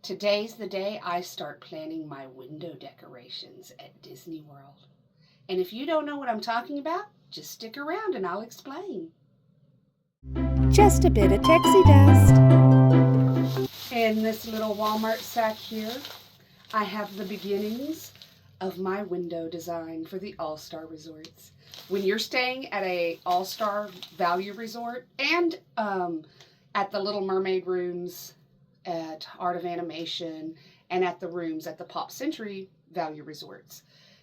Today's the day I start planning my window decorations at Disney World. And if you don't know what I'm talking about, just stick around and I'll explain. Just a bit of Texie dust. In this little Walmart sack here, I have the beginnings of my window design for the All-Star Resorts. When you're staying at a All-Star Value Resort and at the Little Mermaid rooms, at Art of Animation, and at the rooms at the Pop Century Value Resorts,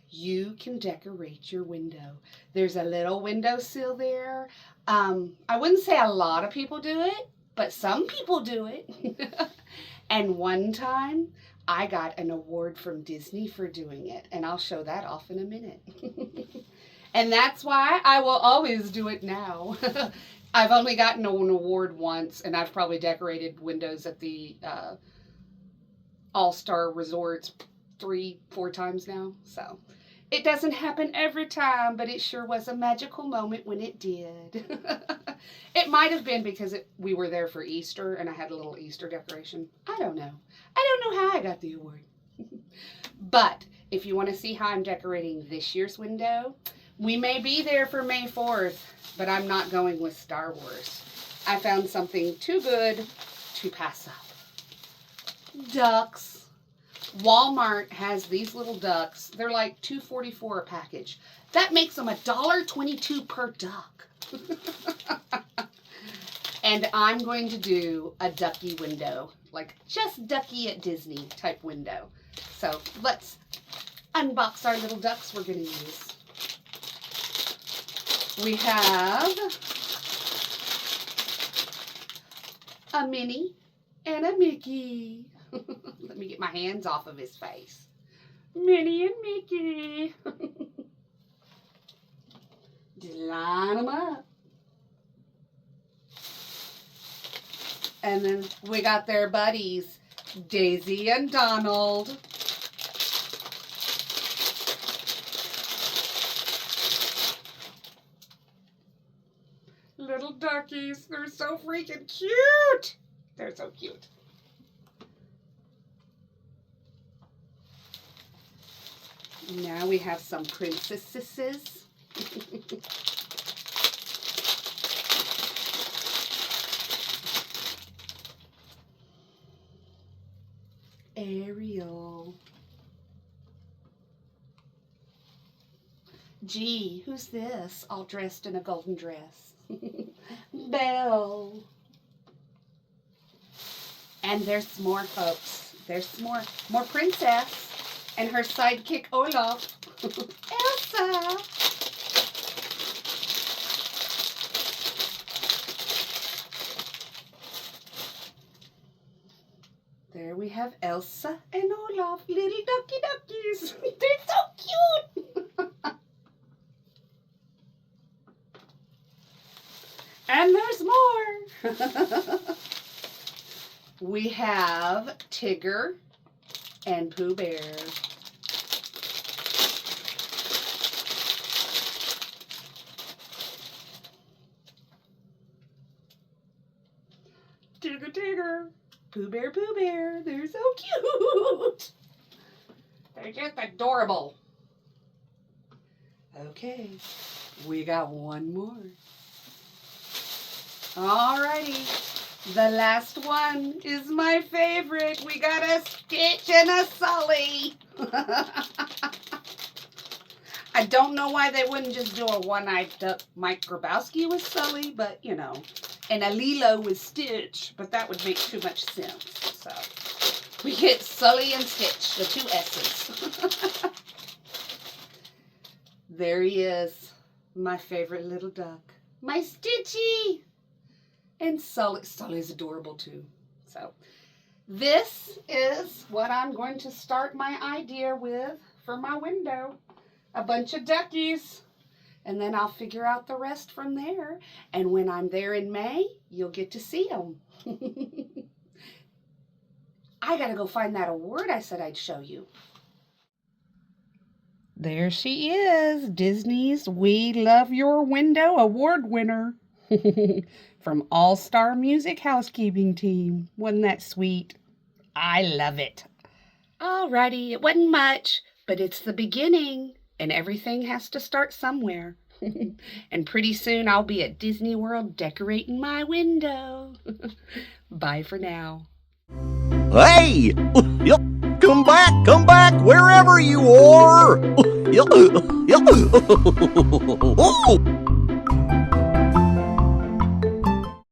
you can decorate your window. There's a little windowsill there. I wouldn't say a lot of people do it, but some people do it. And one time, I got an award from Disney for doing it, and I'll show that off in a minute. And that's why I will always do it now. I've only gotten an award once, and I've probably decorated windows at the All-Star Resorts 3-4 times now. So it doesn't happen every time, but it sure was a magical moment when it did. It might have been because we were there for Easter, and I had a little Easter decoration. I don't know. I don't know how I got the award. But if you want to see how I'm decorating this year's window, we may be there for May 4th, but I'm not going with Star Wars. I found something too good to pass up. Ducks. Walmart has these little ducks. They're like $2.44 a package. That makes them $1.22 per duck. And I'm going to do a ducky window, like just ducky at Disney type window. So let's unbox our little ducks we're going to use. We have a Minnie and a Mickey. Let me get my hands off of his face. Minnie and Mickey. Just line them up. And then we got their buddies, Daisy and Donald. Little duckies. They're so freaking cute. They're so cute. Now we have some princesses. Ariel. Gee, who's this? All dressed in a golden dress. Belle. And there's more folks. There's more princess. And her sidekick Olaf. Elsa. There we have Elsa and Olaf, little ducky duckies. They're so cute. And there's more. We have Tigger and Pooh Bear. Tigger, Tigger. Pooh Bear, Pooh Bear. They're so cute. They're just adorable. Okay, we got one more. Alrighty. The last one is my favorite. We got a Stitch and a Sully. I don't know why they wouldn't just do a one-eyed duck Mike Grabowski with Sully, but you know, and a Lilo with Stitch, but that would make too much sense. So we get Sully and Stitch, the two S's. There he is, my favorite little duck. My Stitchy! And Sully's adorable too. So this is what I'm going to start my idea with for my window. A bunch of duckies. And then I'll figure out the rest from there. And when I'm there in May, you'll get to see them. I gotta go find that award I said I'd show you. There she is, Disney's We Love Your Window Award winner. From All-Star Music Housekeeping Team. Wasn't that sweet? I love it. Alrighty, it wasn't much, but it's the beginning, and everything has to start somewhere. And pretty soon I'll be at Disney World decorating my window. Bye for now. Hey! Come back, wherever you are!